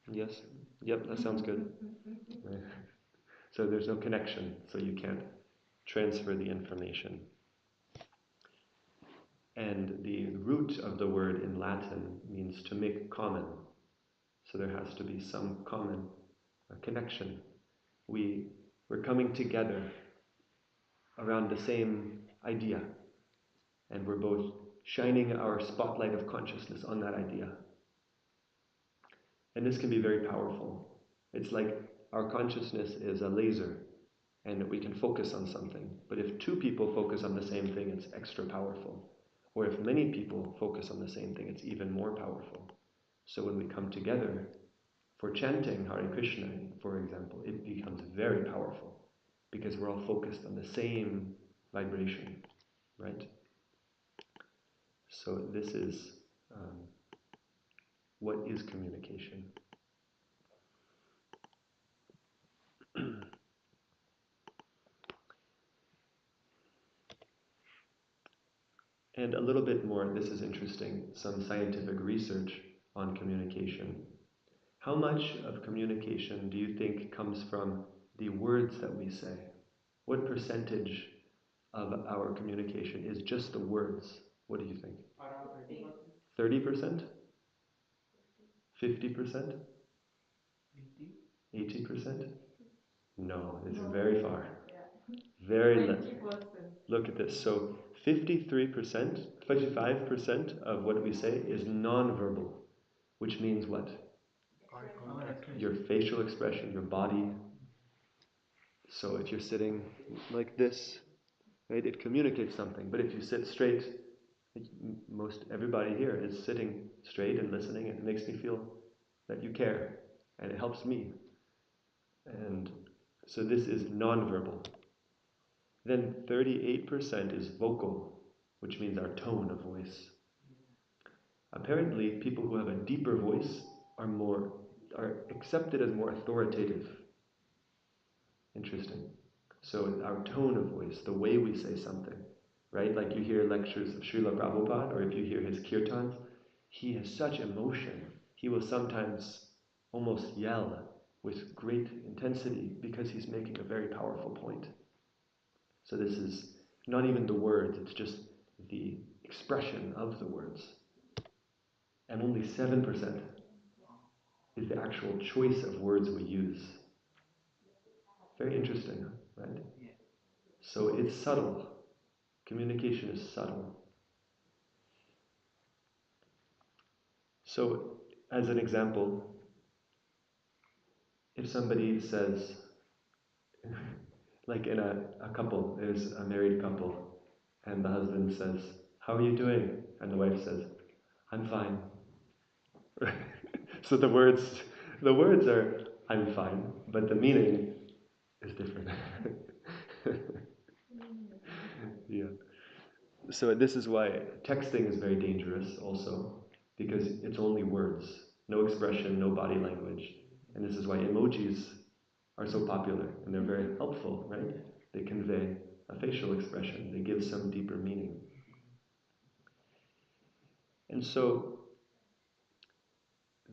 Yes? Yep, that sounds good. Right. So there's no connection, so you can't transfer the information. And the root of the word in Latin means to make common. So there has to be some common connection. We're coming together around the same idea, and we're both shining our spotlight of consciousness on that idea. And this can be very powerful. It's like our consciousness is a laser, and we can focus on something. But if two people focus on the same thing, it's extra powerful. Or if many people focus on the same thing, it's even more powerful. So when we come together for chanting Hare Krishna, for example, it becomes very powerful because we're all focused on the same vibration, right? So this is what is communication. And a little bit more, this is interesting, some scientific research on communication. How much of communication do you think comes from the words that we say? What percentage of our communication is just the words? What do you think? 30%? 50%? 80%? No, it's very far. Very less. Look at this. So 53%, 55% of what we say is non-verbal, which means what? Your facial expression, your body. So if you're sitting like this, right, it communicates something. But if you sit straight, most everybody here is sitting straight and listening, and it makes me feel that you care, and it helps me. And so this is non-verbal. Then 38% is vocal, which means our tone of voice. Apparently, people who have a deeper voice are accepted as more authoritative. Interesting. So our tone of voice, the way we say something, right? Like you hear lectures of Srila Prabhupada, or if you hear his kirtans, he has such emotion. He will sometimes almost yell with great intensity because he's making a very powerful point. So this is not even the words, it's just the expression of the words. And only 7% is the actual choice of words we use. Very interesting, right? So it's subtle. Communication is subtle. So, as an example, if somebody says, like in a couple, there's a married couple, and the husband says, "How are you doing?" And the wife says, "I'm fine." So the words are "I'm fine," but the meaning is different. Yeah. So this is why texting is very dangerous also, because it's only words, no expression, no body language. And this is why emojis are so popular, and they're very helpful, right? They convey a facial expression, they give some deeper meaning. And so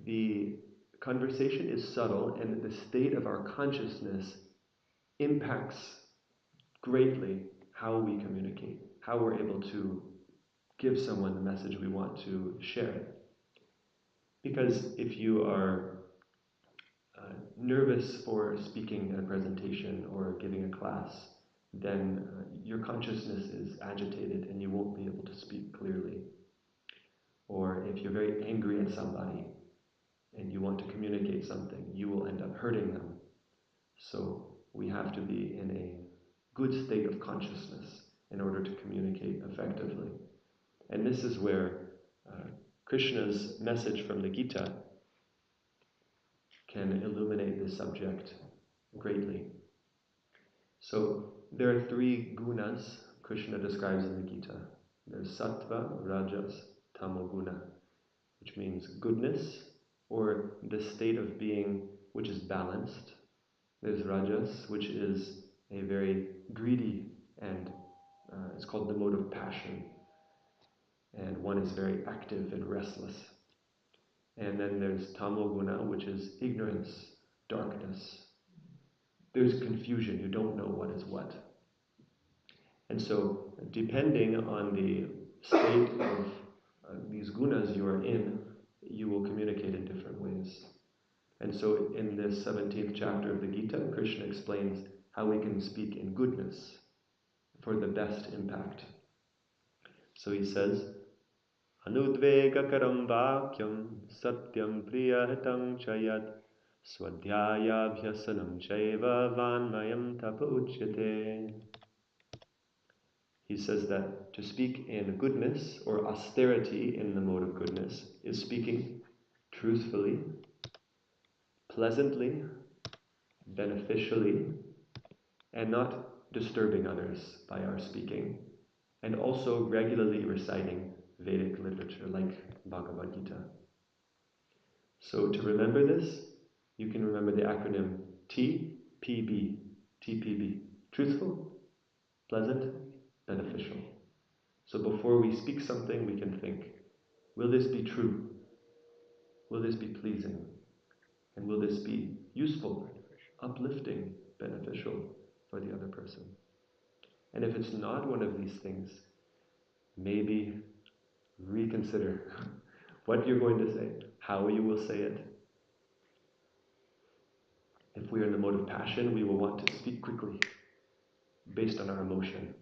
the conversation is subtle, and the state of our consciousness impacts greatly how we communicate, how we're able to give someone the message we want to share. Because if you are nervous for speaking at a presentation or giving a class, then your consciousness is agitated and you won't be able to speak clearly. Or if you're very angry at somebody and you want to communicate something, you will end up hurting them. So we have to be in a good state of consciousness in order to communicate effectively. And this is where Krishna's message from the Gita can illuminate this subject greatly. So there are three gunas Krishna describes in the Gita. There's sattva, rajas, tamoguna, which means goodness, or the state of being which is balanced. There's rajas, which is a very greedy, and it's called the mode of passion. And one is very active and restless. And then there's tamoguna, which is ignorance, darkness. There's confusion. You don't know what is what. And so, depending on the state of these gunas you are in, you will communicate in different ways. And so, in this 17th chapter of the Gita, Krishna explains how we can speak in goodness for the best impact. So he says, Anudvegakaram vakyam satyam priyahitam chayat swadhyayabhyasanam chaiva vanmayam tapa uchyate. He says that to speak in goodness or austerity in the mode of goodness is speaking truthfully, pleasantly, beneficially, and not disturbing others by our speaking, and also regularly reciting Vedic literature like Bhagavad Gita. So to remember this, you can remember the acronym TPB, TPB, truthful, pleasant, beneficial. So before we speak something, we can think, will this be true? Will this be pleasing? And will this be useful, uplifting, beneficial for the other person? And if it's not one of these things, maybe reconsider what you're going to say, how you will say it. If we are in the mode of passion, we will want to speak quickly based on our emotion.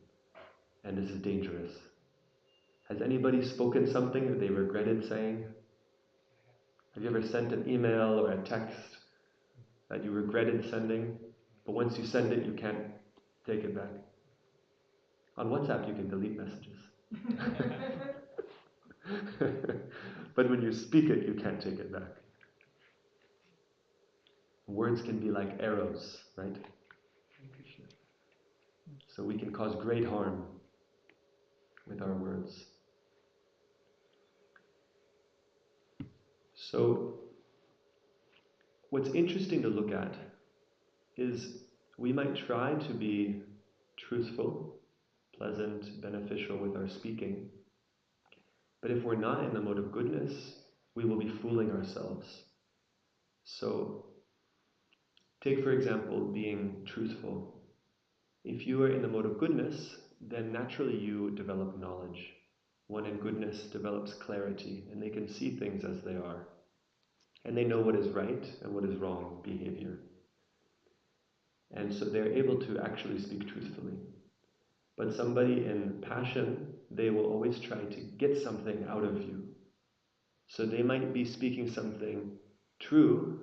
And this is dangerous. Has anybody spoken something that they regretted saying? Have you ever sent an email or a text that you regretted sending, but once you send it, you can't take it back? On WhatsApp, you can delete messages. But when you speak it, you can't take it back. Words can be like arrows, right? So we can cause great harm with our words. So what's interesting to look at is we might try to be truthful, pleasant, beneficial with our speaking, but if we're not in the mode of goodness, we will be fooling ourselves. So take, for example, being truthful. If you are in the mode of goodness, then naturally you develop knowledge. One in goodness develops clarity, and they can see things as they are. And they know what is right and what is wrong behavior. And so they're able to actually speak truthfully. But somebody in passion, they will always try to get something out of you. So they might be speaking something true,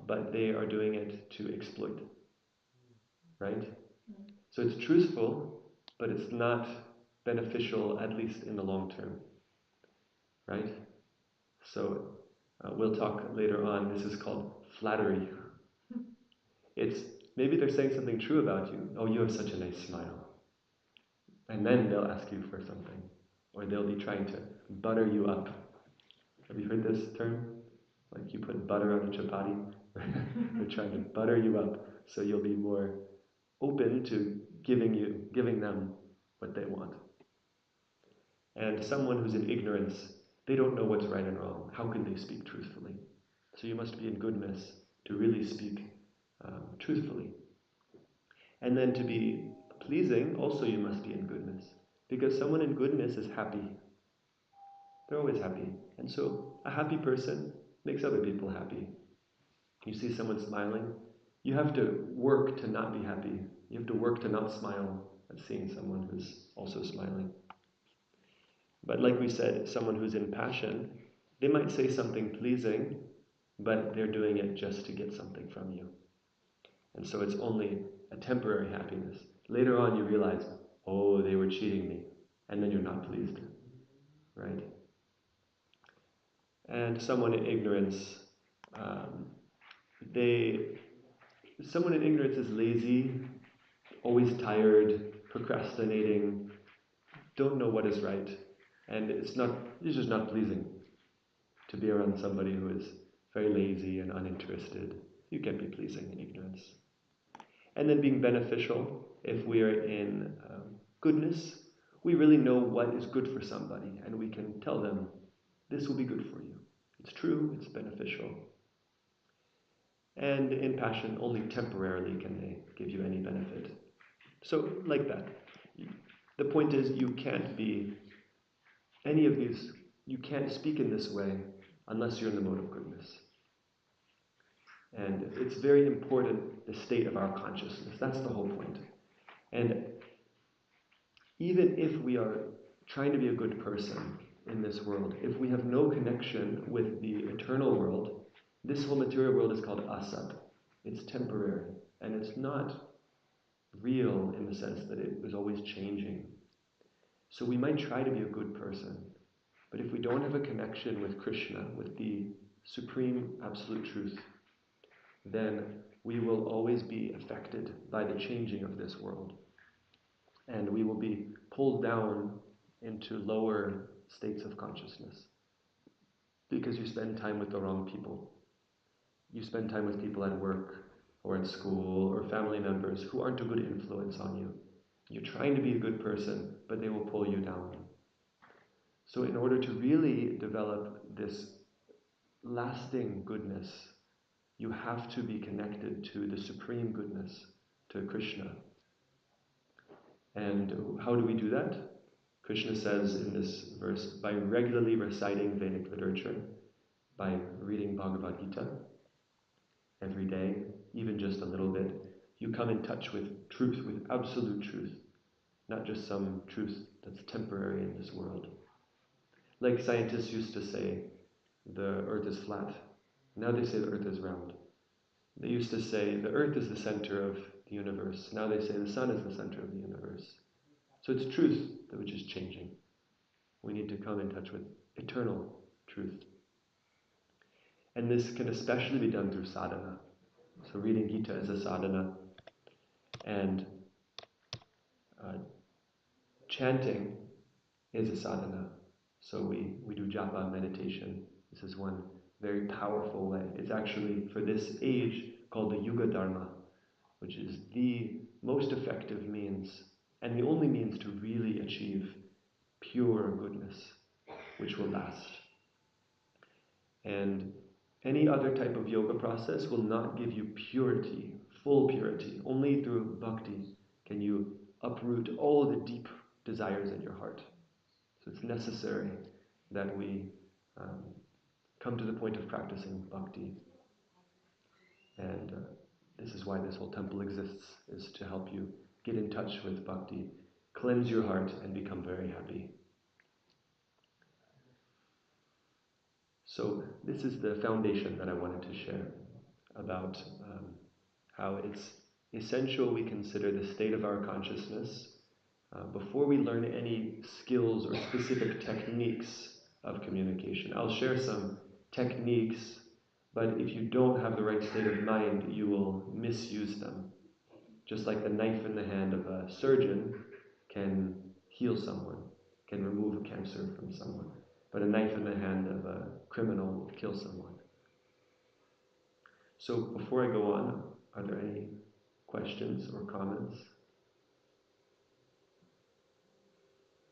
but they are doing it to exploit. Right? So it's truthful, but it's not beneficial, at least in the long term. Right? So we'll talk later on. This is called flattery. It's maybe they're saying something true about you. Oh, you have such a nice smile. And then they'll ask you for something. Or they'll be trying to butter you up. Have you heard this term? Like you put butter on a chapati. They're trying to butter you up so you'll be more open to giving them what they want. And someone who's in ignorance, they don't know what's right and wrong. How can they speak truthfully? So you must be in goodness to really speak truthfully. And then to be pleasing, also you must be in goodness. Because someone in goodness is happy. They're always happy. And so a happy person makes other people happy. You see someone smiling, you have to work to not be happy. You have to work to not smile at seeing someone who's also smiling. But like we said, someone who's in passion, they might say something pleasing, but they're doing it just to get something from you. And so it's only a temporary happiness. Later on you realize, oh, they were cheating me. And then you're not pleased. Right? And someone in ignorance, someone in ignorance is lazy, always tired, procrastinating, don't know what is right. And it's just not pleasing to be around somebody who is very lazy and uninterested. You can't be pleasing in ignorance. And then being beneficial, if we are in goodness, we really know what is good for somebody, and we can tell them, this will be good for you. It's true, it's beneficial. And in passion, only temporarily can they give you any benefit. So, like that. The point is, you can't be any of these, you can't speak in this way unless you're in the mode of goodness. And it's very important, the state of our consciousness. That's the whole point. And even if we are trying to be a good person in this world, if we have no connection with the eternal world, this whole material world is called asat. It's temporary, and it's not real in the sense that it was always changing. So we might try to be a good person, but if we don't have a connection with Krishna, with the supreme absolute truth, then we will always be affected by the changing of this world. And we will be pulled down into lower states of consciousness because you spend time with the wrong people. You spend time with people at work or at school or family members who aren't a good influence on you. You're trying to be a good person, but they will pull you down. So in order to really develop this lasting goodness, you have to be connected to the supreme goodness, to Krishna. And how do we do that? Krishna says in this verse, by regularly reciting Vedic literature, by reading Bhagavad Gita every day, even just a little bit, you come in touch with truth, with absolute truth, not just some truth that's temporary in this world. Like scientists used to say, the earth is flat. Now they say the earth is round. They used to say the earth is the center of the universe. Now they say the sun is the center of the universe. So it's truth which is changing. We need to come in touch with eternal truth. And this can especially be done through sadhana. So reading Gita is a sadhana. And chanting is a sadhana. So we do japa meditation. This is one very powerful way. It's actually, for this age, called the Yuga Dharma, which is the most effective means and the only means to really achieve pure goodness, which will last. And any other type of yoga process will not give you purity, full purity. Only through bhakti can you uproot all the deep desires in your heart. So it's necessary that we come to the point of practicing bhakti. And this is why this whole temple exists, is to help you get in touch with bhakti, cleanse your heart, and become very happy. So this is the foundation that I wanted to share about how it's essential we consider the state of our consciousness before we learn any skills or specific techniques of communication. I'll share some techniques, but if you don't have the right state of mind, you will misuse them. Just like the knife in the hand of a surgeon can heal someone, can remove cancer from someone. But a knife in the hand of a criminal will kill someone. So before I go on, are there any questions or comments?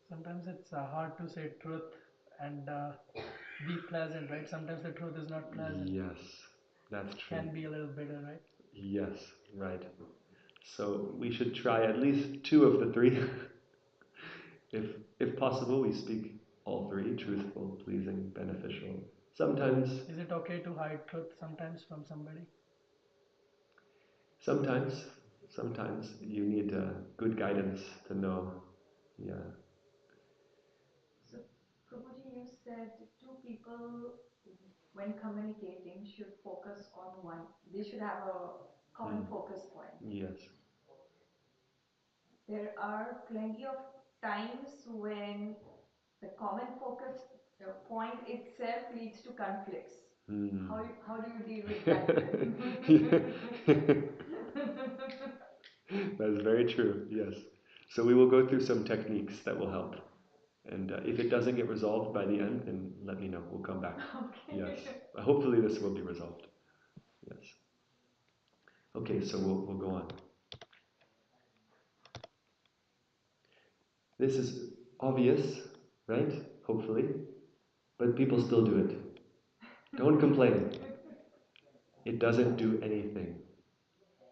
Sometimes it's hard to say truth and be pleasant, right? Sometimes the truth is not pleasant. Yes, that's true. Can be a little bitter, right? Yes, right. So we should try at least two of the three. If possible, we speak all three: truthful, pleasing, beneficial. Sometimes. Is it okay to hide truth sometimes from somebody? Sometimes you need good guidance to know. Yeah. So, Prabhuji, you said two people, when communicating, should focus on one. They should have a common focus point. Yes. There are plenty of times when the common focus point itself leads to conflicts. How do you deal with that? That's very true, yes. So we will go through some techniques that will help. And if it doesn't get resolved by the end, then let me know. We'll come back. Okay. Yes. Hopefully this will be resolved. Yes. Okay, so we'll go on. This is obvious, right? Hopefully. But people still do it. Don't complain. It doesn't do anything,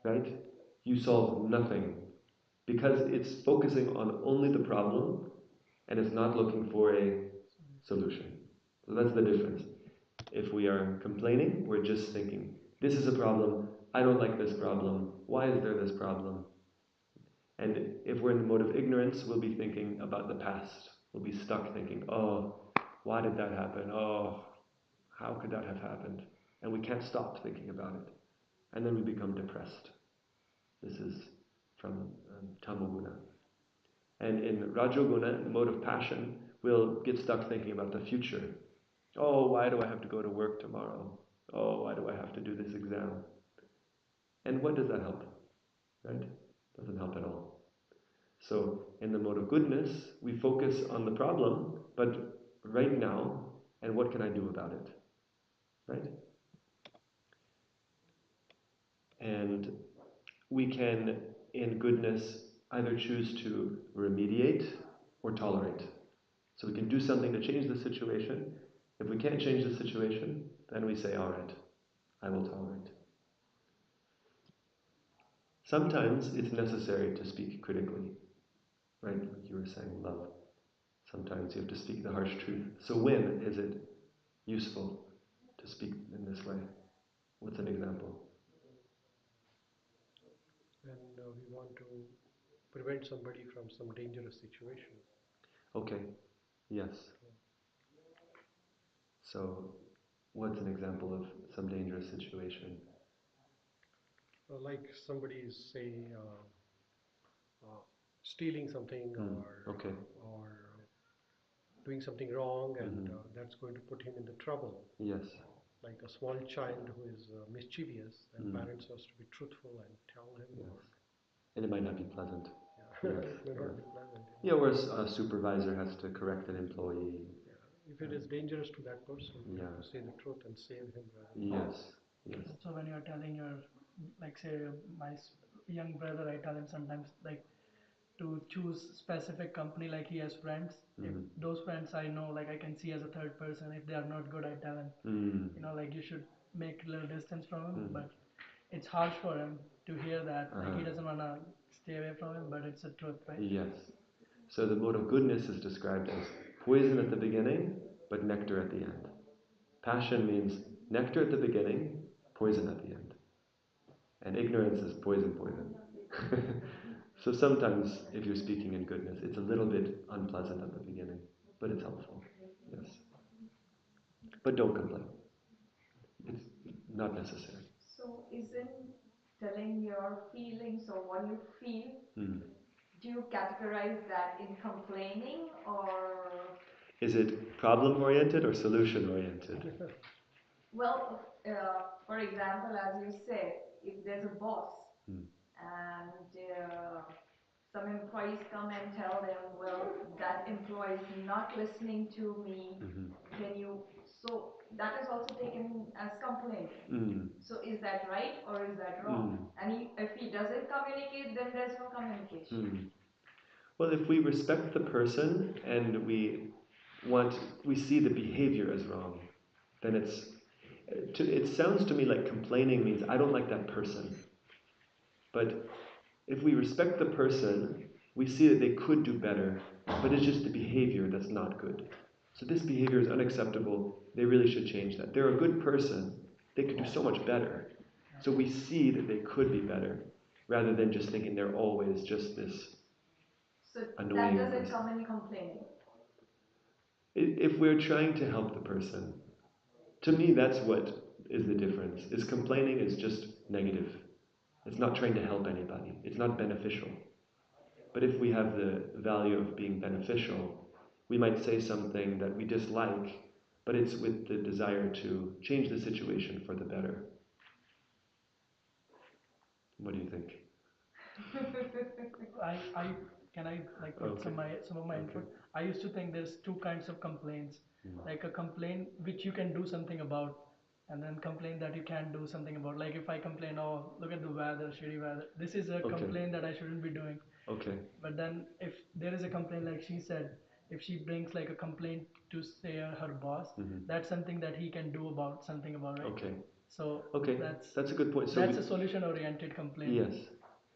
right? You solve nothing because it's focusing on only the problem and it's not looking for a solution. So that's the difference. If we are complaining, we're just thinking, this is a problem, I don't like this problem, why is there this problem? And if we're in the mode of ignorance, we'll be thinking about the past. We'll be stuck thinking, oh, why did that happen? Oh, how could that have happened? And we can't stop thinking about it. And then we become depressed. This is from Tamoguna. And in Rajoguna, in the mode of passion, we'll get stuck thinking about the future. Oh, why do I have to go to work tomorrow? Oh, why do I have to do this exam? And what does that help? Right? Doesn't help at all. So in the mode of goodness, we focus on the problem, but right now, and what can I do about it? Right? And we can, in goodness, either choose to remediate or tolerate. So we can do something to change the situation. If we can't change the situation, then we say, all right, I will tolerate. Sometimes it's necessary to speak critically, right? Like you were saying, love. Sometimes you have to speak the harsh truth. So when is it useful to speak in this way? What's an example? And we want to prevent somebody from some dangerous situation. Okay, yes. So what's an example of some dangerous situation? Like somebody is, say, stealing something Okay. or doing something wrong, and Mhm. that's going to put him in the trouble. Yes. Like a small child who is mischievous, and Mm. parents has to be truthful and tell him. Yes. And it might not be pleasant. Yeah. Yes. It may not Yes. be pleasant. Yeah, or a supervisor has to correct an employee. Yeah. If it is dangerous to that person, you have to say the truth and save him. Yes. Yes. So when you're telling your, like say my young brother, I tell him sometimes like to choose specific company, like he has friends. If those friends I know, like I can see as a third person, if they are not good, I tell him, like you should make a little distance from him. But it's harsh for him to hear that. Like he doesn't want to stay away from him, but it's the truth, right? Yes. So the mode of goodness is described as poison at the beginning, but nectar at the end. Passion means nectar at the beginning, poison at the end. And ignorance is poison. So sometimes, if you're speaking in goodness, it's a little bit unpleasant at the beginning, but it's helpful. Yes. But don't complain. It's not necessary. So isn't telling your feelings or what you feel, do you categorize that in complaining or? Is it problem-oriented or solution-oriented? Well, for example, as you said, if there's a boss and some employees come and tell them, well, that employee is not listening to me, can you, so that is also taken as complaining. So is that right or is that wrong? And if he doesn't communicate, then there's no communication. Well, if we respect the person and we see the behavior as wrong, then it sounds to me like complaining means I don't like that person. But if we respect the person, we see that they could do better, but it's just the behavior that's not good. So this behavior is unacceptable. They really should change that. They're a good person. They could do so much better. So we see that they could be better, rather than just thinking they're always just this annoying that doesn't person. come in complaining. If we're trying to help the person, to me that's what is the difference. Is complaining is just negative. It's not trying to help anybody. It's not beneficial. But if we have the value of being beneficial, we might say something that we dislike, but it's with the desire to change the situation for the better. What do you think? I can I like put some of my input. I used to think there's two kinds of complaints, like a complaint which you can do something about, and then complaint that you can't do something about. Like if I complain, oh look at the weather, shitty weather. This is a complaint that I shouldn't be doing. Okay. But then if there is a complaint like she said, if she brings like a complaint to say her boss, that's something that he can do about something about, right? Okay. So Okay, that's a good point. So that's a solution-oriented complaint. yes.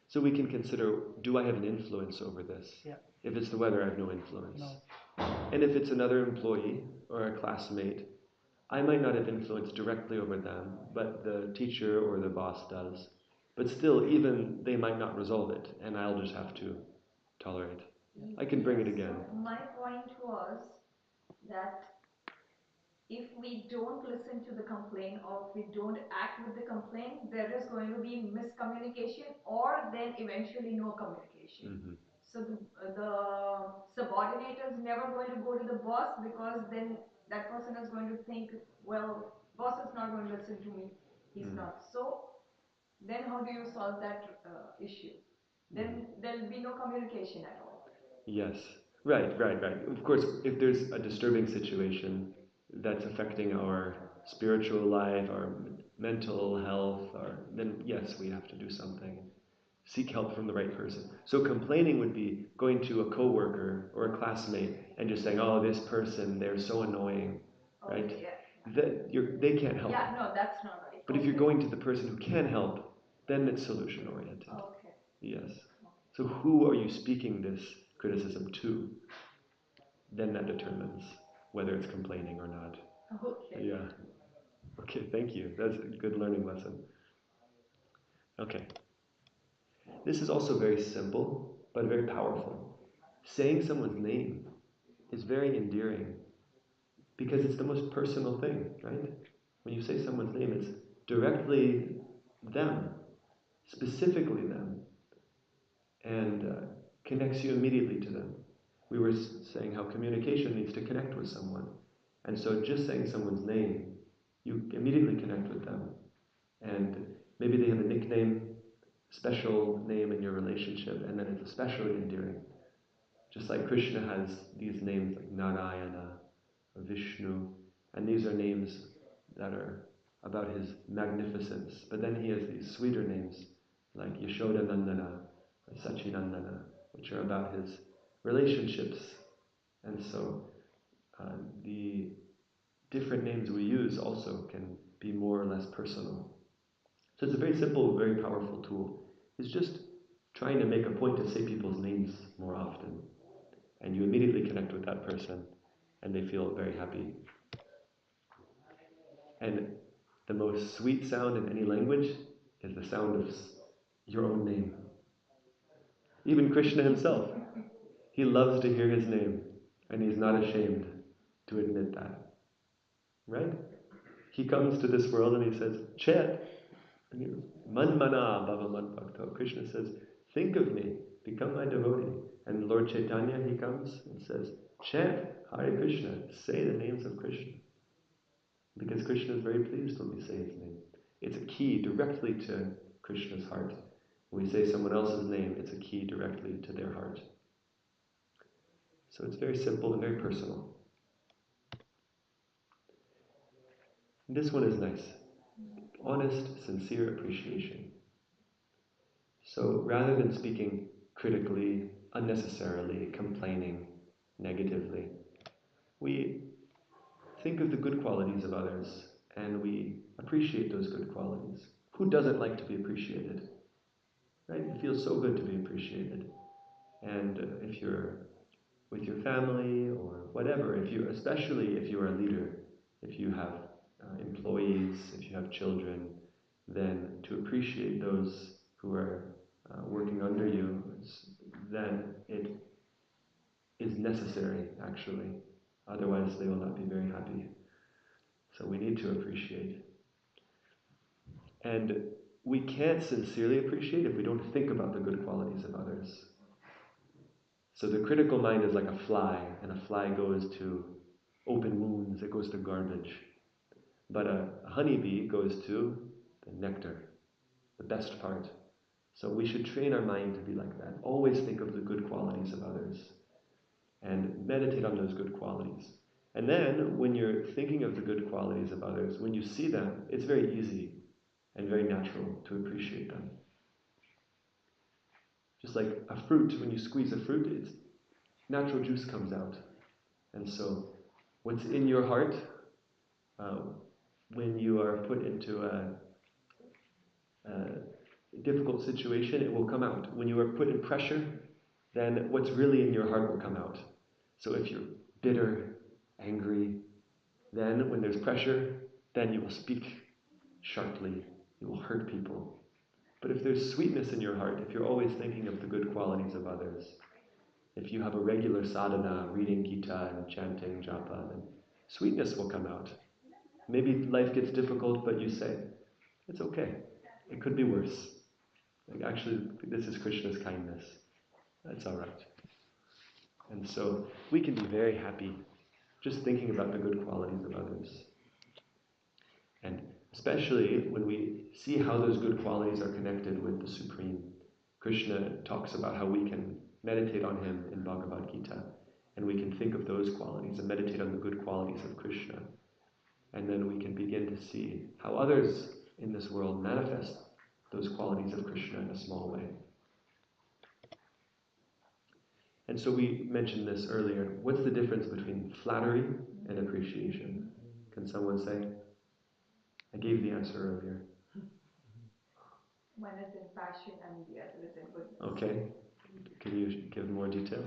So we can consider, do I have an influence over this? Yeah. If it's the weather, I have no influence. No. And if it's another employee or a classmate, I might not have influence directly over them, but the teacher or the boss does. But still, even they might not resolve it, and I'll just have to tolerate. I can bring it again. So my point was that if we don't listen to the complaint or if we don't act with the complaint, there is going to be miscommunication or then eventually no communication. So the subordinate is never going to go to the boss, because then that person is going to think, well, boss is not going to listen to me. He's not. So then how do you solve that issue? Then there'll be no communication at all. Yes. Right. Of course, if there's a disturbing situation that's affecting our spiritual life, our mental health, then yes, we have to do something. Seek help from the right person. So complaining would be going to a coworker or a classmate and just saying, "Oh, this person, they're so annoying," right? Okay, yeah. They can't help. Yeah, no, that's not right. But if you're going to the person who can help, then it's solution oriented. Okay. Yes. So who are you speaking this criticism to? Then that determines whether it's complaining or not. Okay. Yeah. Okay, thank you. That's a good learning lesson. Okay. This is also very simple, but very powerful. Saying someone's name is very endearing because it's the most personal thing, right? When you say someone's name, it's directly them, specifically them, and connects you immediately to them. We were saying how communication needs to connect with someone. And so just saying someone's name, you immediately connect with them. And maybe they have a nickname, special name in your relationship, and then it's especially endearing. Just like Krishna has these names like Narayana, Vishnu, and these are names that are about his magnificence. But then he has these sweeter names like Yashoda Nandana, Sachinandana, which are about his relationships. And so the different names we use also can be more or less personal. So it's a very simple, very powerful tool. It's just trying to make a point to say people's names more often. And you immediately connect with that person and they feel very happy. And the most sweet sound in any language is the sound of your own name. Even Krishna himself, he loves to hear his name, and he's not ashamed to admit that. Right? He comes to this world and he says, Chet, man mana bhava man bhakto. Krishna says, think of me, become my devotee. And Lord Chaitanya, he comes and says, chant Hare Krishna, say the names of Krishna. Because Krishna is very pleased when we say his name. It's a key directly to Krishna's heart. When we say someone else's name, it's a key directly to their heart. So it's very simple and very personal. This one is nice. Honest, sincere appreciation. So rather than speaking critically, unnecessarily, complaining negatively, we think of the good qualities of others and we appreciate those good qualities. Who doesn't like to be appreciated? Right? It feels so good to be appreciated. And if you're with your family or whatever, especially if you're a leader, if you have employees, if you have children, then to appreciate those who are working under you, then it is necessary, actually. Otherwise, they will not be very happy. So we need to appreciate. And we can't sincerely appreciate if we don't think about the good qualities of others. So the critical mind is like a fly, and a fly goes to open wounds, it goes to garbage. But a honeybee goes to the nectar, the best part. So we should train our mind to be like that. Always think of the good qualities of others and meditate on those good qualities. And then when you're thinking of the good qualities of others, when you see them, it's very easy and very natural to appreciate them. Just like a fruit, when you squeeze a fruit, natural juice comes out. And so, what's in your heart, when you are put into a difficult situation, it will come out. When you are put in pressure, then what's really in your heart will come out. So if you're bitter, angry, then when there's pressure, then you will speak sharply, you will hurt people. But if there's sweetness in your heart, if you're always thinking of the good qualities of others, if you have a regular sadhana, reading Gita and chanting japa, then sweetness will come out. Maybe life gets difficult, but you say, it's okay. It could be worse. Like, actually, this is Krishna's kindness. That's all right. And so we can be very happy just thinking about the good qualities of others. And especially when we see how those good qualities are connected with the Supreme. Krishna talks about how we can meditate on him in Bhagavad Gita. And we can think of those qualities and meditate on the good qualities of Krishna. And then we can begin to see how others in this world manifest those qualities of Krishna in a small way. And so we mentioned this earlier. What's the difference between flattery and appreciation? Can someone say? I gave the answer earlier. One is in passion and the other is in goodness. Okay. Can you give more detail?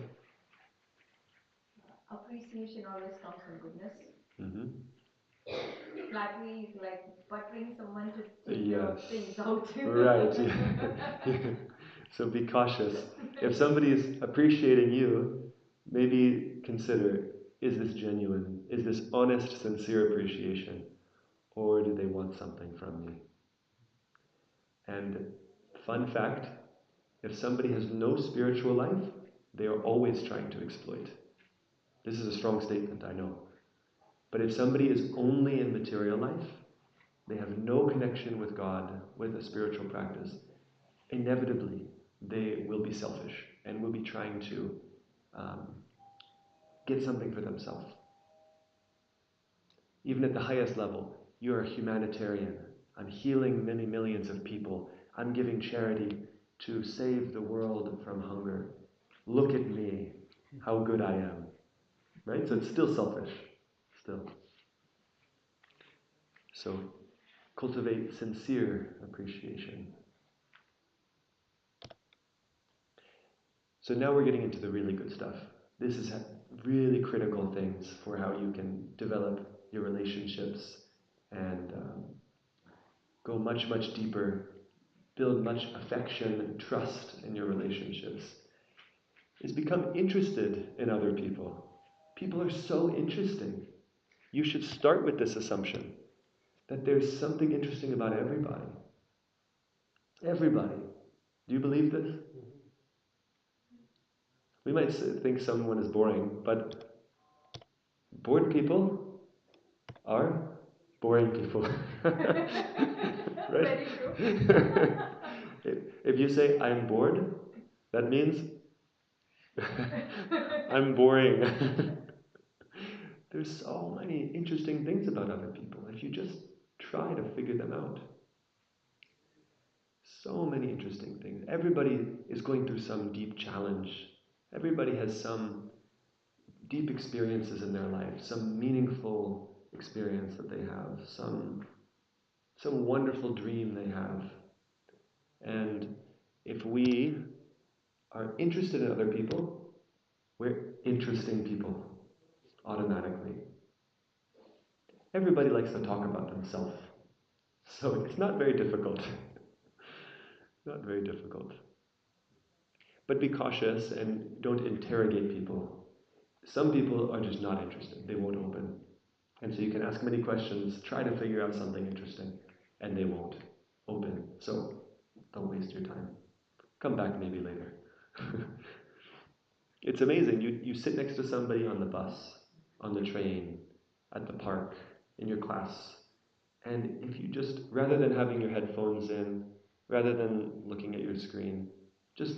Appreciation always comes from goodness. Mm-hmm. Flattery is like buttering someone to take Yes. your things out. Right. Yeah. So be cautious. If somebody is appreciating you, maybe consider, is this genuine? Is this honest, sincere appreciation? Or do they want something from me? And fun fact, if somebody has no spiritual life, they are always trying to exploit. This is a strong statement, I know. But if somebody is only in material life, they have no connection with God, with a spiritual practice, inevitably they will be selfish and will be trying to get something for themselves. Even at the highest level, you're a humanitarian. I'm healing many millions of people. I'm giving charity to save the world from hunger. Look at me, how good I am. Right? So it's still selfish. Still. So cultivate sincere appreciation. So now we're getting into the really good stuff. This is really critical things for how you can develop your relationships and go much, much deeper, build much affection and trust in your relationships, is become interested in other people. People are so interesting. You should start with this assumption that there's something interesting about everybody. Everybody. Do you believe this? We might think someone is boring, but bored people are boring people. Right? Very true. If you say, I'm bored, that means I'm boring. There's so many interesting things about other people if you just try to figure them out. So many interesting things. Everybody is going through some deep challenge. Everybody has some deep experiences in their life, some meaningful experience that they have, some wonderful dream they have. And if we are interested in other people, we're interesting people automatically. Everybody likes to talk about themselves, so it's not very difficult. Not very difficult. But be cautious and don't interrogate people. Some people are just not interested. They won't open. And so you can ask many questions, try to figure out something interesting, and they won't open. So don't waste your time. Come back maybe later. It's amazing. You sit next to somebody on the bus, on the train, at the park, in your class, and if you just, rather than having your headphones in, rather than looking at your screen, just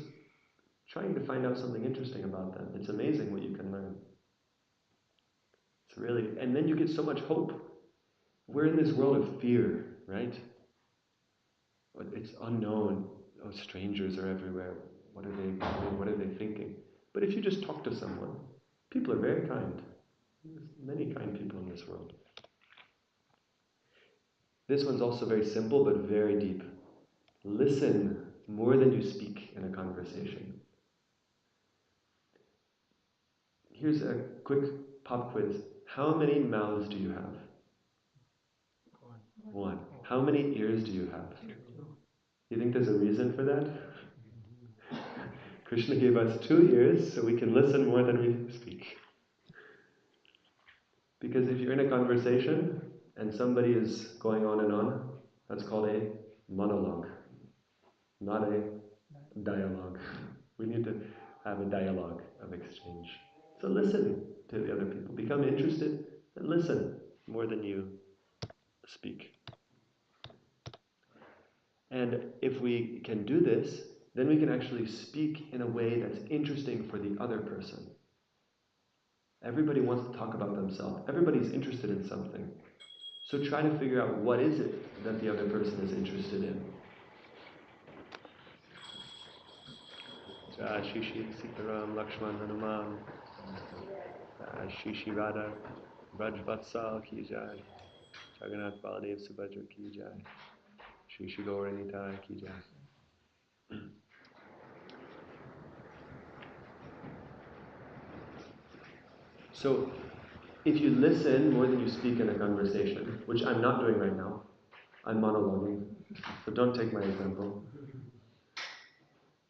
trying to find out something interesting about them. It's amazing what you can learn. It's really, and then you get so much hope. We're in this world of fear, right? It's unknown. Oh, strangers are everywhere. What are they doing? What are they thinking? But if you just talk to someone, people are very kind. There's many kind people in this world. This one's also very simple but very deep. Listen more than you speak in a conversation. Here's a quick pop quiz. How many mouths do you have? One. How many ears do you have? You think there's a reason for that? Krishna gave us 2 ears so we can listen more than we speak. Because if you're in a conversation and somebody is going on, that's called a monologue, not a dialogue. We need to have a dialogue of exchange. So listen to the other people. Become interested and listen more than you speak. And if we can do this, then we can actually speak in a way that's interesting for the other person. Everybody wants to talk about themselves. Everybody's interested in something. So try to figure out what is it that the other person is interested in. Shishi Sitaram Lakshman Hanuman Shishi Radha Brajvatsal Ki Jai Jagannath Baladev Subhadra Ki Jai Shishi Gauranitai Ki Jai. So, if you listen more than you speak in a conversation, which I'm not doing right now, I'm monologuing, so don't take my example,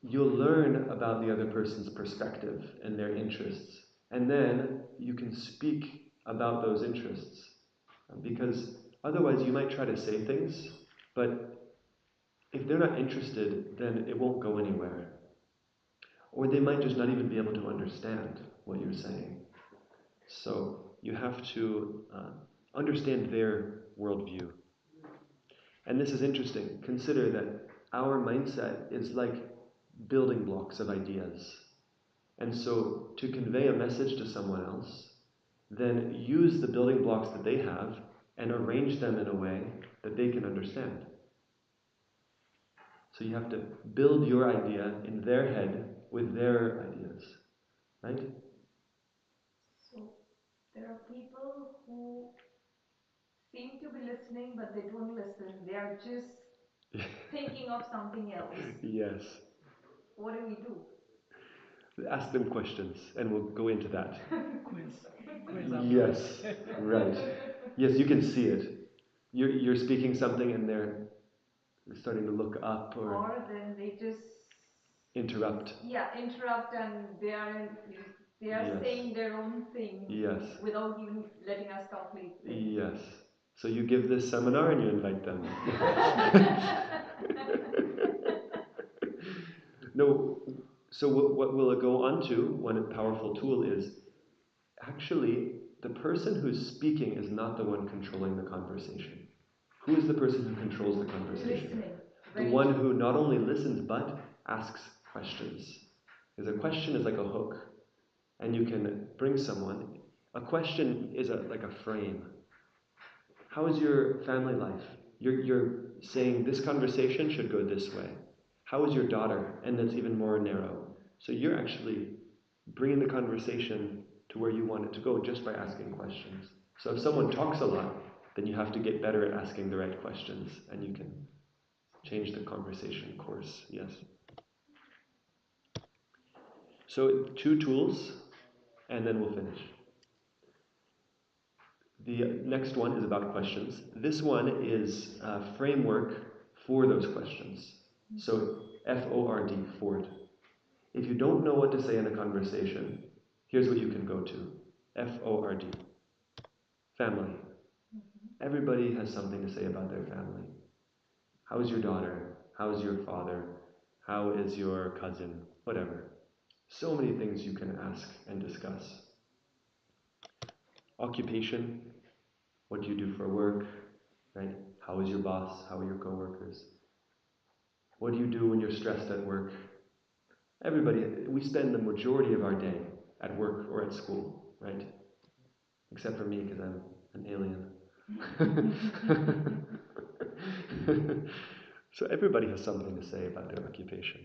you'll learn about the other person's perspective and their interests, and then you can speak about those interests. Because otherwise you might try to say things, but if they're not interested, then it won't go anywhere. Or they might just not even be able to understand what you're saying. So you have to understand their worldview. And this is interesting. Consider that our mindset is like building blocks of ideas. And so to convey a message to someone else, then use the building blocks that they have and arrange them in a way that they can understand. So you have to build your idea in their head with their ideas. Right? So there are people who seem to be listening, but they don't listen. They are just thinking of something else. Yes. What do we do? Ask them questions, and we'll go into that. Quiz Yes, right. Yes, you can see it. You're speaking something, and they're starting to look up, or then they just interrupt. Yeah, interrupt, and they are Yes. saying their own thing. Yes. Without even letting us complete things. Yes. So you give this seminar and you invite them. No. So what will it go on to? One powerful tool is actually the person who's speaking is not the one controlling the conversation. Who is the person who controls the conversation? Listening. The one who not only listens but asks questions. Because a question is like a hook, and you can bring someone. A question is like a frame. How is your family life? You're saying this conversation should go this way. How is your daughter? And that's even more narrow. So you're actually bringing the conversation to where you want it to go just by asking questions. So if someone talks a lot, then you have to get better at asking the right questions, and you can change the conversation course. Yes. So 2 tools, and then we'll finish. The next one is about questions. This one is a framework for those questions. So FORD, Ford. If you don't know what to say in a conversation, here's what you can go to. FORD. Family. Everybody has something to say about their family. How is your daughter? How is your father? How is your cousin? Whatever. So many things you can ask and discuss. Occupation. What do you do for work? Right? How is your boss? How are your coworkers? What do you do when you're stressed at work? Everybody, we spend the majority of our day at work or at school, right? Except for me, because I'm an alien. So everybody has something to say about their occupation.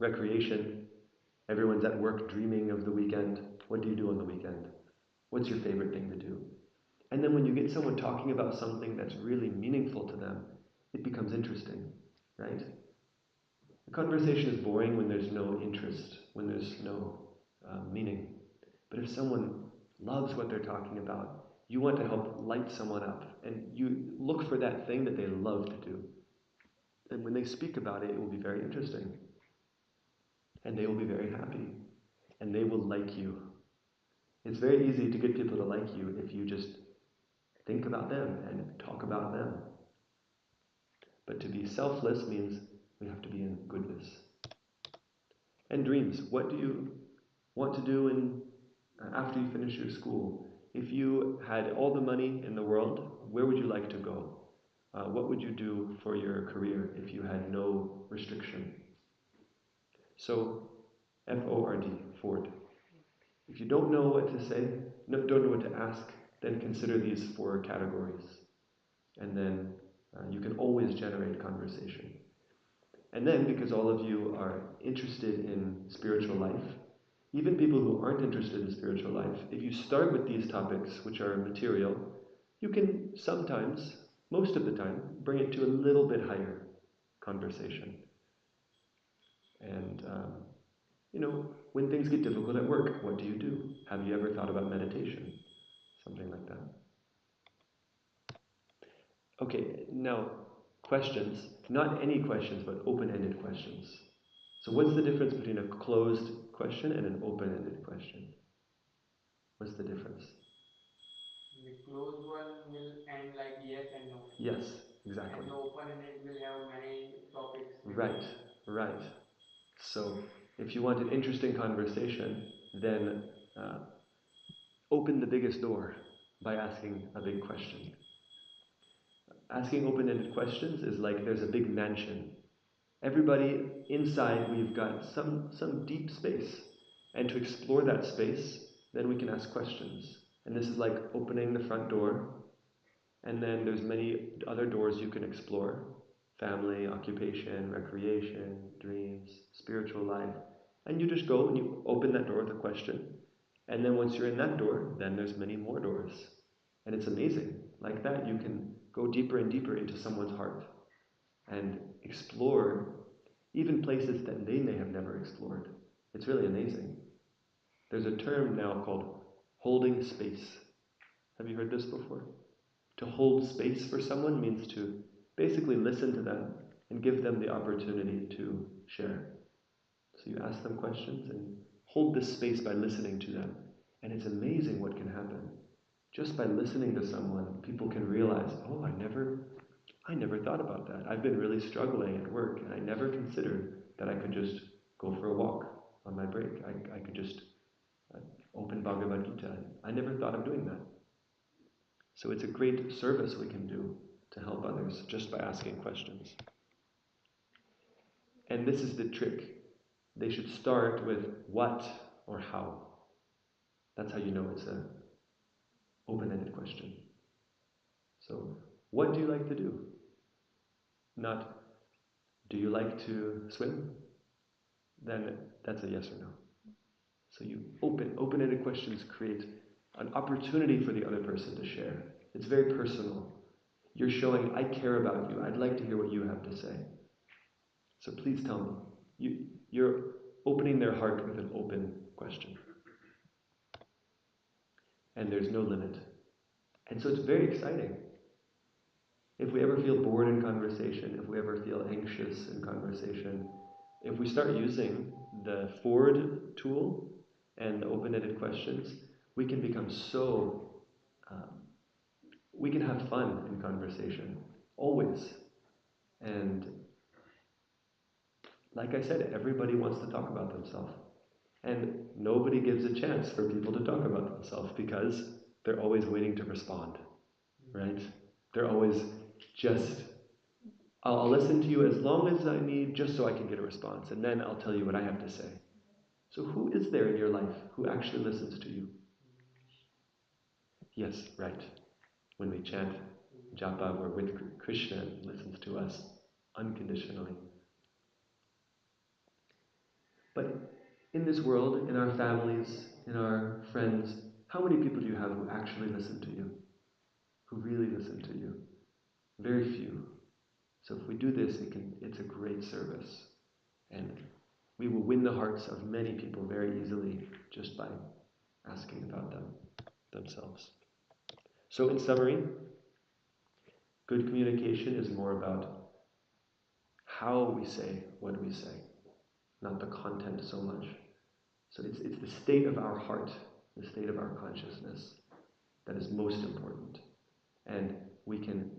Recreation. Everyone's at work dreaming of the weekend. What do you do on the weekend? What's your favorite thing to do? And then when you get someone talking about something that's really meaningful to them, it becomes interesting, right? The conversation is boring when there's no interest, when there's no meaning. But if someone loves what they're talking about, you want to help light someone up, and you look for that thing that they love to do. And when they speak about it, it will be very interesting. And they will be very happy. And they will like you. It's very easy to get people to like you if you just think about them and talk about them. But to be selfless means we have to be in goodness. And dreams. What do you want to do after you finish your school? If you had all the money in the world, where would you like to go? What would you do for your career if you had no restriction? So, F-O-R-D, Ford. If you don't know what to say, don't know what to ask, then consider these 4 categories. And then you can always generate conversation. And then, because all of you are interested in spiritual life, even people who aren't interested in spiritual life, if you start with these topics, which are material, you can sometimes, most of the time, bring it to a little bit higher conversation. And, when things get difficult at work, what do you do? Have you ever thought about meditation? Something like that. Okay, now, questions. Not any questions, but open-ended questions. So what's the difference between a closed question and an open-ended question? What's the difference? The closed one will end like yes and no. Yes, exactly. And the open-ended will have many topics. Right. So if you want an interesting conversation, then open the biggest door by asking a big question. Asking open-ended questions is like there's a big mansion. Everybody inside, we've got some deep space. And to explore that space, then we can ask questions. And this is like opening the front door. And then there's many other doors you can explore. Family, occupation, recreation, dreams, spiritual life. And you just go and you open that door with a question. And then once you're in that door, then there's many more doors. And it's amazing. Like that, you can go deeper and deeper into someone's heart and explore even places that they may have never explored. It's really amazing. There's a term now called holding space. Have you heard this before? To hold space for someone means to basically listen to them and give them the opportunity to share. So you ask them questions and hold this space by listening to them. And it's amazing what can happen. Just by listening to someone, people can realize, oh, I never thought about that. I've been really struggling at work, and I never considered that I could just go for a walk on my break. I could just open Bhagavad Gita. I never thought of doing that. So it's a great service we can do to help others just by asking questions. And this is the trick. They should start with what or how. That's how you know it's an open-ended question. So, what do you like to do? Not, do you like to swim? Then that's a yes or no. So you open-ended questions create an opportunity for the other person to share. It's very personal. You're showing, I care about you. I'd like to hear what you have to say. So please tell me. You're opening their heart with an open question. And there's no limit. And so it's very exciting. If we ever feel bored in conversation, if we ever feel anxious in conversation, if we start using the Ford tool and the open-ended questions, we can become we can have fun in conversation, always. And like I said, everybody wants to talk about themselves. And nobody gives a chance for people to talk about themselves because they're always waiting to respond, right? They're always just, I'll listen to you as long as I need just so I can get a response, and then I'll tell you what I have to say. So who is there in your life who actually listens to you? Yes, right. When we chant japa, we're with Krishna and he listens to us unconditionally. But in this world, in our families, in our friends, How many people do you have who actually listen to you? Who really listen to you? Very few. So if we do this, it's a great service. And we will win the hearts of many people very easily just by asking about themselves. So in summary, good communication is more about how we say what we say, not the content so much. So it's the state of our heart, the state of our consciousness that is most important. And we can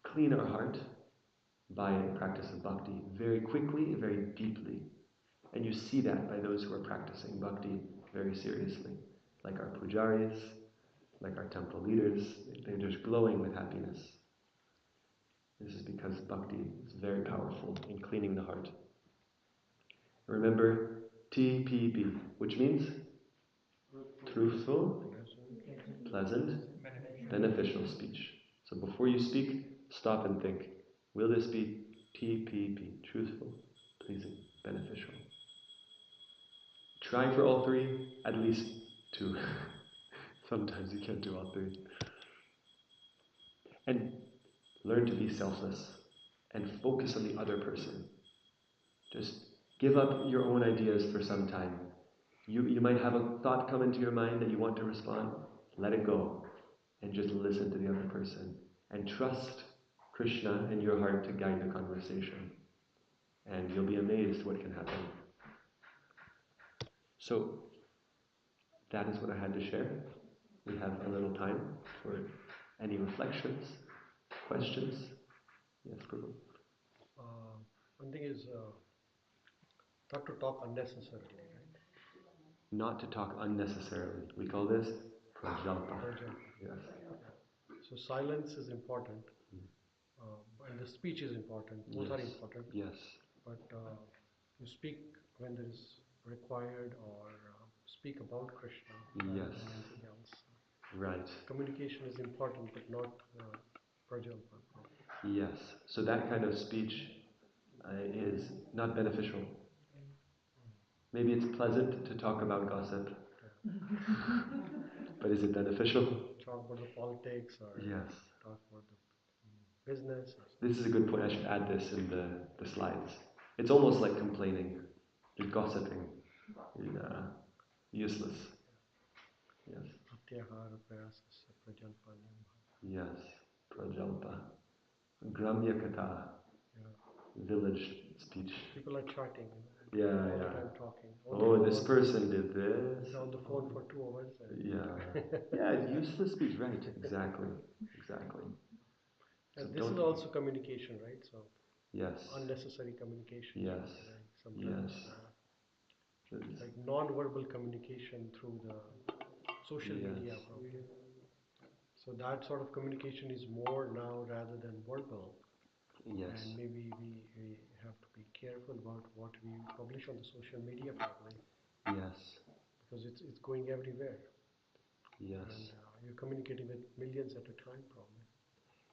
clean our heart by the practice of bhakti very quickly and very deeply. And you see that by those who are practicing bhakti very seriously, like our pujaris, like our temple leaders. They're just glowing with happiness. This is because bhakti is very powerful in cleaning the heart. Remember TPP, which means truthful, pleasant, beneficial speech. So before you speak, stop and think, will this be TPP, truthful, pleasing, beneficial? Try for all three, at least two. Sometimes you can't do all three. And learn to be selfless and focus on the other person. Just give up your own ideas for some time. You might have a thought come into your mind that you want to respond. Let it go and just listen to the other person. And trust Krishna in your heart to guide the conversation. And you'll be amazed what can happen. So, that is what I had to share. We have a little time for any reflections, questions. Yes, Prabhu. One thing is not to talk unnecessarily, right? Not to talk unnecessarily. We call this prajalpa. Yes. So silence is important, and the speech is important. Both are important. Yes. But you speak when there is required, or speak about Krishna rather than anything else. Right. Communication is important, but not prajalpa. Yes. So that kind of speech is not beneficial. Maybe it's pleasant to talk about gossip, but is it beneficial? Talk about the politics, or talk about the business. This is a good point. I should add this in the slides. It's almost like complaining. You're gossiping. Useless. Yes. Yes. Prajalpa. Gramya Katha. Village speech. People are chatting. Yeah. I'm talking. This person did this. On the phone for 2 hours. Useless speech, right? Exactly. And So this is also communication, right? So yes. Unnecessary communication. Yes. Sometimes, like non-verbal communication through the social media, probably. So that sort of communication is more now rather than verbal. Yes. And maybe we have to be careful about what we publish on the social media, probably. Yes. Because it's going everywhere. Yes. And you're communicating with millions at a time, probably.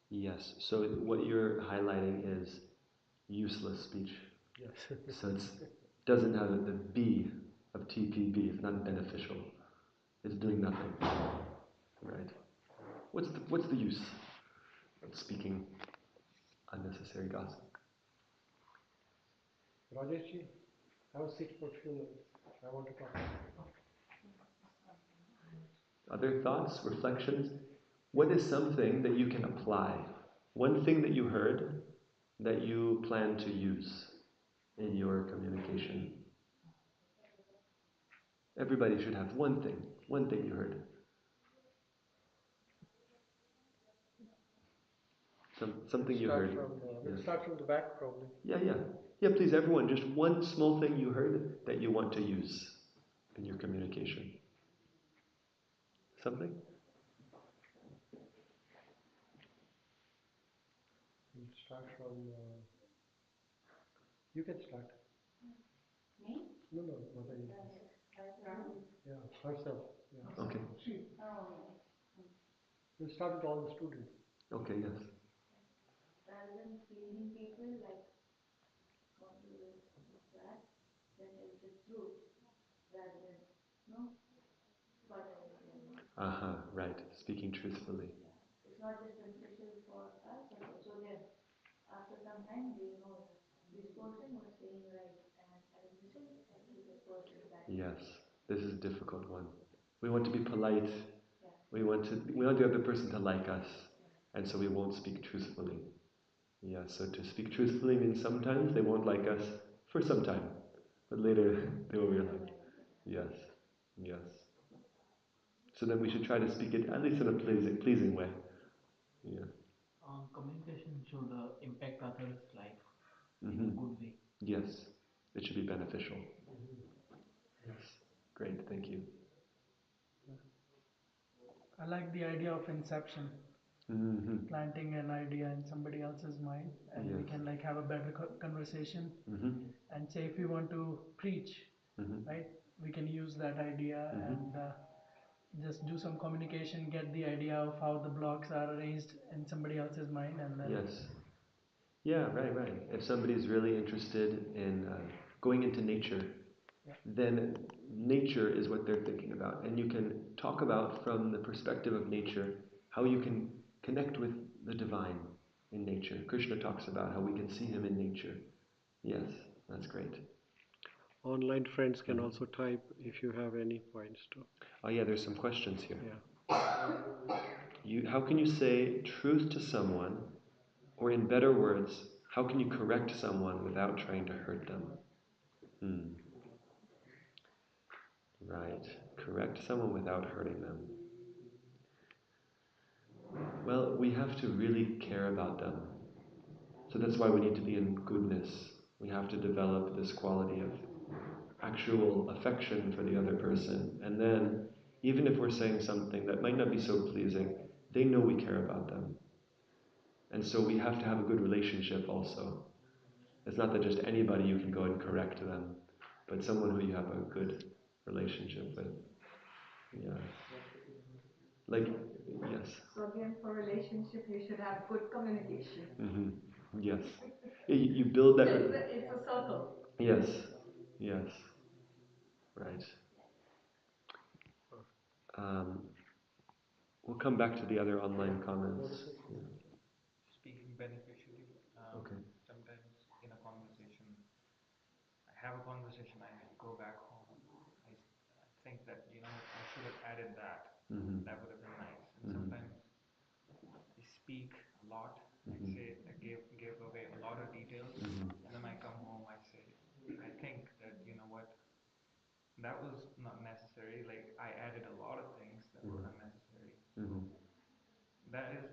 Yes. So what you're highlighting is useless speech. Yes. So it doesn't have the B of TPB. It's not beneficial. It's doing nothing. Right. What's the use of speaking unnecessary gossip? Rajeshji, have a seat for a few minutes. I want to talk. Other thoughts, reflections? What is something that you can apply? One thing that you heard that you plan to use in your communication. Everybody should have one thing you heard. Something you heard. Let's start from the back, probably. Yeah, please, everyone, just one small thing you heard that you want to use in your communication. Something? We'll start from... you can start. Me? No, Mother. Yeah, herself. Yeah. Okay. We'll start with all the students. Okay, yes. Rather than pleasing people, like want to do that, then tell the truth rather than, what I Right. Speaking truthfully. It's not just beneficial for us, but also them. After some time, they know that this person was saying right, and I listen to this person back. Yes. This is a difficult one. We want to be polite. Yeah. We want the other person to like us, and so we won't speak truthfully. Yeah, so to speak truthfully means sometimes they won't like us for some time, but later they will realize. Yes, yes. So then we should try to speak it at least in a pleasing way. Yeah. Communication should impact others' life in a good way. Yes, it should be beneficial. Yes, great, thank you. I like the idea of inception, planting an idea in somebody else's mind, and we can like have a better conversation. And say if we want to preach, right, we can use that idea and just do some communication, get the idea of how the blocks are arranged in somebody else's mind, and then Yes. Yeah, right. If somebody's really interested in going into nature, then nature is what they're thinking about. And you can talk about from the perspective of nature how you can connect with the divine in nature. Krishna talks about how we can see him in nature. Yes, that's great. Online friends can also type if you have any points too. Oh yeah, there's some questions here. Yeah. How can you say truth to someone, or in better words, how can you correct someone without trying to hurt them? Right. Correct someone without hurting them. Well, we have to really care about them. So that's why we need to be in goodness. We have to develop this quality of actual affection for the other person. And then, even if we're saying something that might not be so pleasing, they know we care about them. And so we have to have a good relationship also. It's not that just anybody you can go and correct them, but someone who you have a good relationship with. Yeah. Like, yes. So again, for relationship, you should have good communication. Yes. You build that. It's a circle. Yes. Right. We'll come back to the other online comments. Yeah. Speaking beneficially. Okay. Sometimes in a conversation, I have a conversation, I go back home, I think that, I should have added that. That would have been nice. And sometimes I speak a lot. I gave away a lot of details, and then I come home, I say, I think that, what, that was not necessary. Like, I added a lot of things that were unnecessary. That is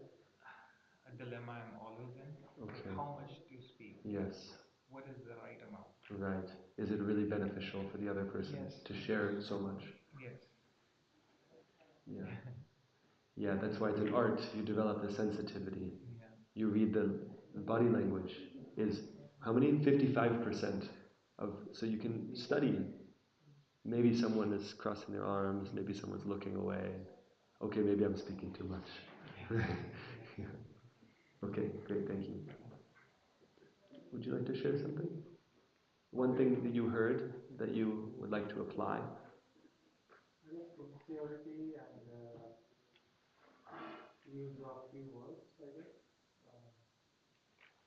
a dilemma I'm always in. Okay. Like, how much to speak? Yes. What is the right amount? Right. Is it really beneficial for the other person to share so much? Yes. Yeah. Yeah, that's why it's an art. You develop the sensitivity. Yeah. You read the body language is how many? 55% of, so you can study. Maybe someone is crossing their arms, maybe someone's looking away. Okay, maybe I'm speaking too much. Yeah. Okay, great, thank you. Would you like to share something? One thing that you heard that you would like to apply? Sincerity and use of few words, I guess.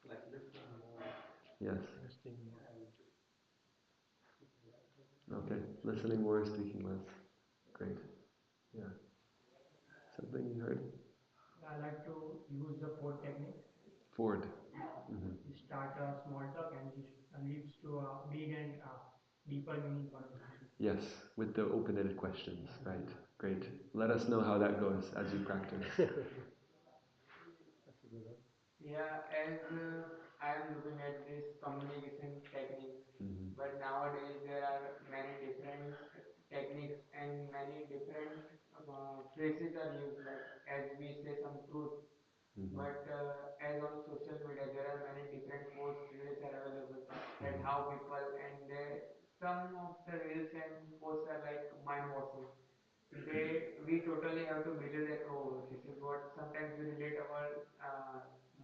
Like listening more. Yes. Listening more. Okay, listening more, speaking less. Great. Yeah. Something you heard? I like to use the Ford technique. Ford. Start a small talk and leads to a big and deeper meaning conversation. Yes, with the open-ended questions. Right. Great. Let us know how that goes as you practice. Yeah, as I am looking at this communication techniques, but nowadays there are many different techniques and many different phrases are used, like as we say some truth. But as on social media, there are many different posts which are available, that how people, and some of the reels and posts are like mind washing. We totally have to believe that, oh, this is what, sometimes we relate our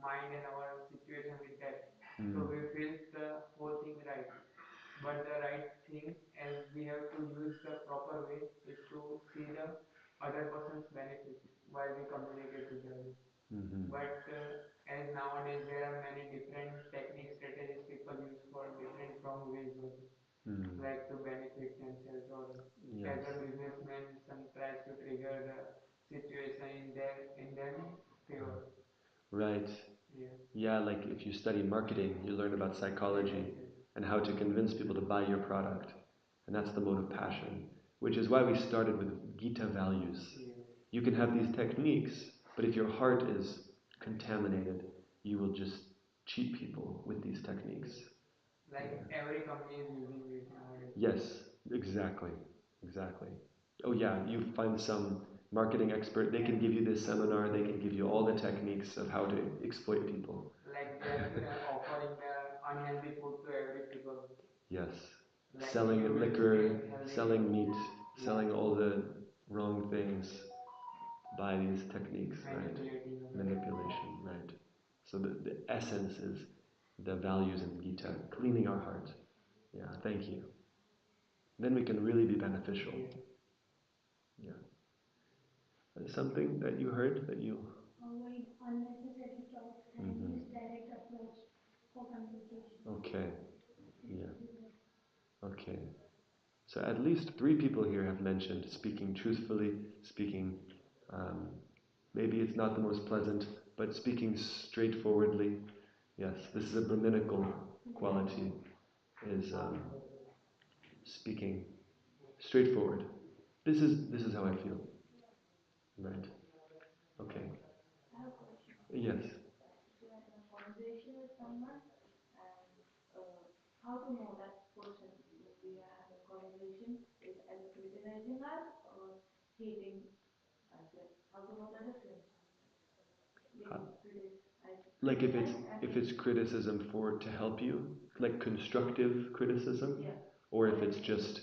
mind and our situation with that, so we feel the whole thing right. But the right thing, as we have to use the proper way, is to see the other person's themselves, or Yes. as a businessman, some tries to trigger the situation in them favor. Right. Yeah. Yeah, like if you study marketing, you learn about psychology and how to convince people to buy your product. And that's the mode of passion, which is why we started with Gita values. You can have these techniques, but if your heart is contaminated, you will just cheat people with these techniques. Like every company is using it nowadays. Yes, exactly. Exactly. Oh, yeah, you find some marketing expert, they can give you this seminar, they can give you all the techniques of how to exploit people. Like they are offering the unhealthy food to every people. Yes. Like Selling you will liquor, stay healthy. selling meat, selling all the wrong things by these techniques, right? Manipulation, right? So the essence is the values in Gita, cleaning our heart. Yeah, thank you. Then we can really be beneficial. Yeah. Something that you heard that you... Avoid unnecessary talk and use direct approach for communication. Okay. Yeah. Okay. So at least 3 people here have mentioned speaking truthfully, speaking, maybe it's not the most pleasant, but speaking straightforwardly. Yes, this is a Brahminical quality, is speaking straightforward. This is how I feel. Right. Okay. I have a question. Yes. You are in a conversation with someone, and how to know that person we are having a conversation is either criticizing us or hating us. How to know the difference? Like if it's criticism to help you, like constructive criticism, yeah. or if it's just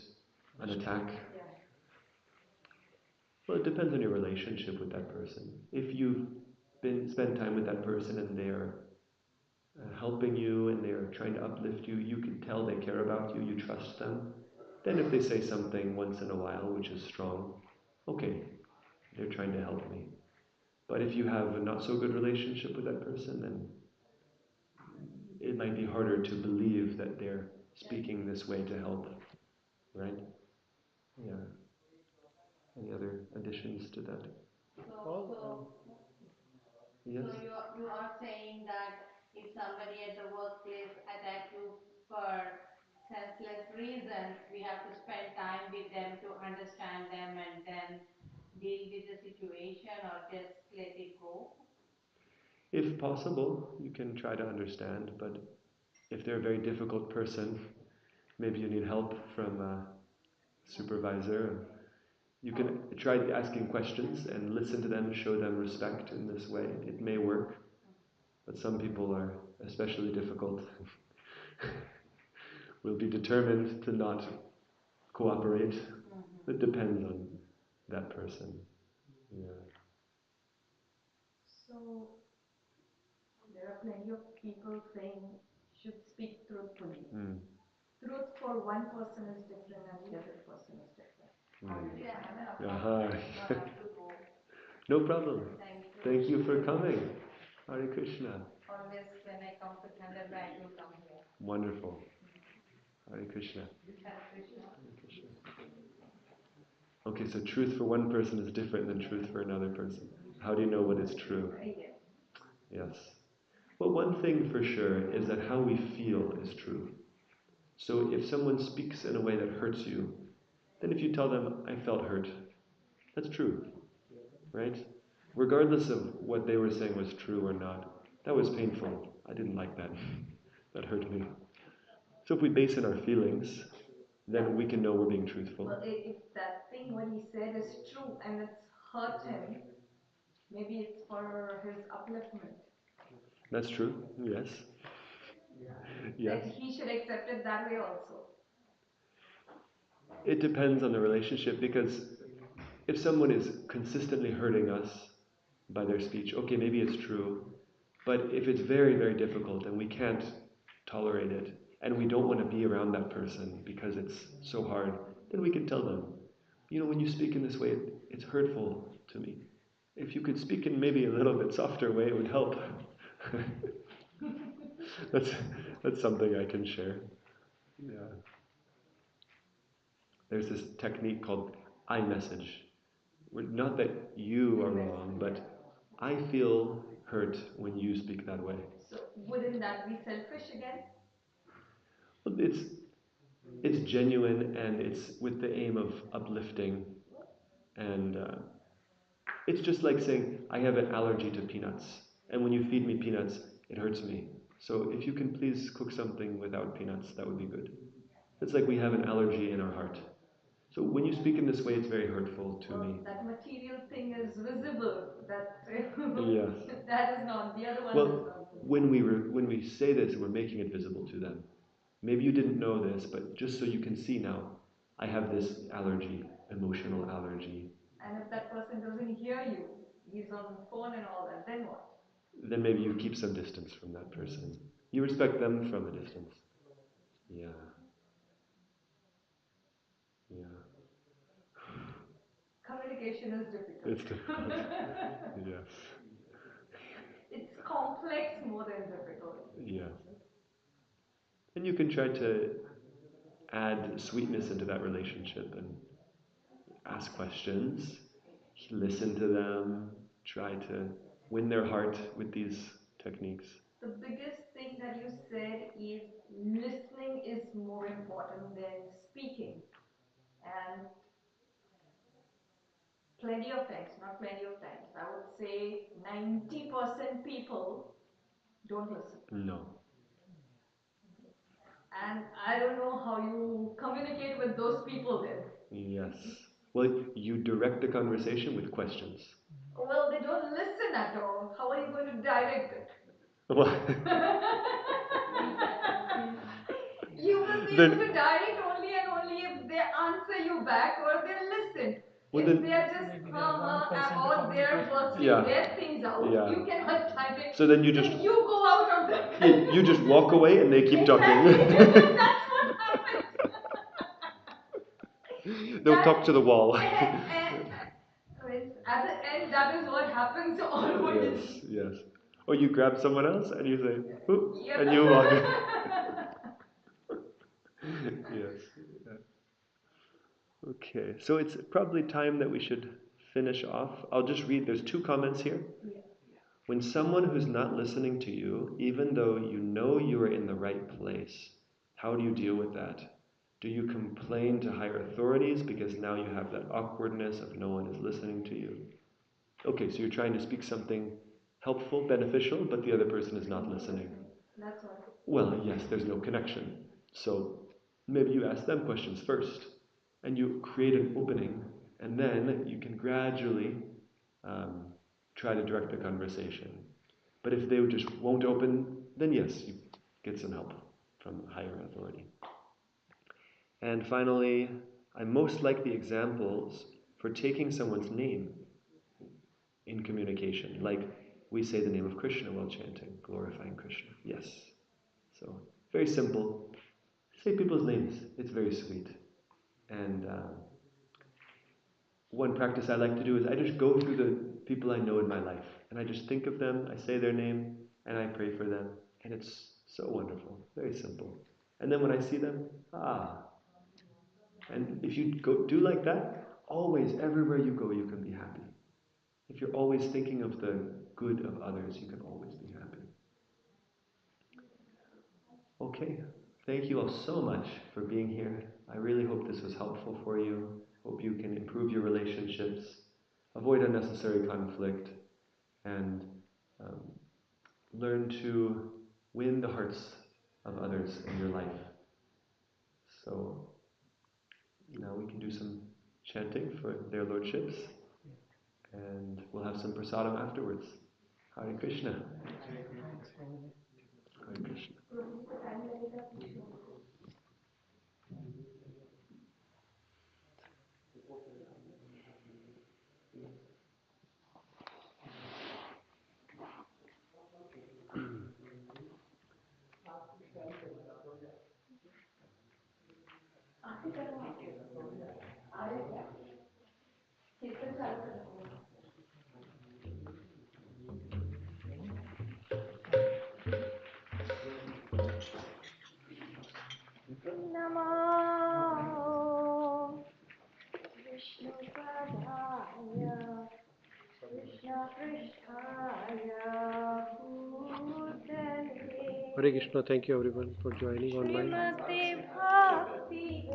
an attack. Yeah. Well, it depends on your relationship with that person. If you've spent time with that person and they're helping you and they're trying to uplift you, you can tell they care about you, you trust them. Then if they say something once in a while which is strong, okay, they're trying to help me. But if you have a not so good relationship with that person, then it might be harder to believe that they're speaking this way to help, right? Yeah. Any other additions to that? Yes? So you are saying that if somebody at the workplace attack you for senseless reasons, we have to spend time with them to understand them and then deal with the situation, or just let it go? If possible, you can try to understand, but if they're a very difficult person, maybe you need help from a supervisor. You can try asking questions and listen to them, show them respect in this way. It may work, but some people are especially difficult, will be determined to not cooperate. It depends on that person. Yeah. So there are plenty of people saying should speak truthfully. Truth for one person is different and the other person is different. Already I have an appointment, so I have to go. No problem. Thank Thank you for coming. Hare Krishna. Always when I come to Thanderba, I will come here. Wonderful. Hare Krishna. Hare Krishna. Hare Krishna. Okay, so truth for one person is different than truth for another person. How do you know what is true? Yes. Well, one thing for sure is that how we feel is true. So if someone speaks in a way that hurts you, then if you tell them, I felt hurt, that's true, right? Regardless of what they were saying was true or not, that was painful. I didn't like that. That hurt me. So if we base in our feelings, then we can know we're being truthful. Well, if that thing what he said is true and it's hurt him, maybe it's for his upliftment. That's true, yes. Yes. Then he should accept it that way also. It depends on the relationship, because if someone is consistently hurting us by their speech, okay, maybe it's true. But if it's very, very difficult and we can't tolerate it, and we don't want to be around that person because it's so hard, then we can tell them, when you speak in this way, it's hurtful to me. If you could speak in maybe a little bit softer way, it would help. that's something I can share. Yeah. there's this technique called iMessage. Not that you are wrong, but I feel hurt when you speak that way. So wouldn't that be selfish again? Well, it's genuine and it's with the aim of uplifting, and it's just like saying, I have an allergy to peanuts, and when you feed me peanuts, it hurts me. So if you can please cook something without peanuts, that would be good. It's like we have an allergy in our heart. So when you speak in this way, it's very hurtful to me. That material thing is visible. That Yes. that is not. The other one is Well, not. when we say this, we're making it visible to them. Maybe you didn't know this, but just so you can see now, I have this allergy, emotional allergy. And if that person doesn't hear you, he's on the phone and all that, then what? Then maybe you keep some distance from that person. You respect them from a distance. Yeah. Yeah. Communication is difficult. It's difficult. Yes. It's complex more than difficult. Yes. And you can try to add sweetness into that relationship and ask questions, listen to them, try to win their heart with these techniques. The biggest thing that you said is listening is more important than speaking. And plenty of times, not plenty of times, I would say 90% people don't listen. No. And I don't know how you communicate with those people then. Yes. Well, you direct the conversation with questions. Well, they don't listen at all. How are you going to direct it? Well, You will be able to direct only and only if they answer you back or they listen. Well, if then, they are just maybe they are 1% or they are bursting Yeah. their things out, Yeah. you cannot direct. So then you just you go out of the you just walk away and they keep Exactly. talking. That's what happens. They'll talk to the wall. At the end, that is what happens always. Yes, yes. Or you grab someone else and you say, "Oop," Yep. and you walk. Yes. Okay, so it's probably time that we should finish off. I'll just read, there's 2 comments here. When someone who's not listening to you, even though you know you are in the right place, how do you deal with that? Do you complain to higher authorities because now you have that awkwardness of no one is listening to you? Okay, so you're trying to speak something helpful, beneficial, but the other person is not listening. That's all. Well, yes, there's no connection. So maybe you ask them questions first, and you create an opening, and then you can gradually try to direct the conversation. But if they just won't open, then yes, you get some help from higher authority. And finally, I most like the examples for taking someone's name in communication. Like we say the name of Krishna while chanting, glorifying Krishna. Yes. So, very simple. Say people's names. It's very sweet. And one practice I like to do is I just go through the people I know in my life. And I just think of them, I say their name, and I pray for them. And it's so wonderful. Very simple. And then when I see them, And if you do like that, always, everywhere you go, you can be happy. If you're always thinking of the good of others, you can always be happy. Okay, thank you all so much for being here. I really hope this was helpful for you. Hope you can improve your relationships, avoid unnecessary conflict, and learn to win the hearts of others in your life. So now we can do some chanting for their lordships, and we'll have some prasadam afterwards. Hare Krishna. Hare Krishna. Namo पृष्ठाय भूतले Hare Krishna. Thank you everyone for joining online. श्रीमते भक्ति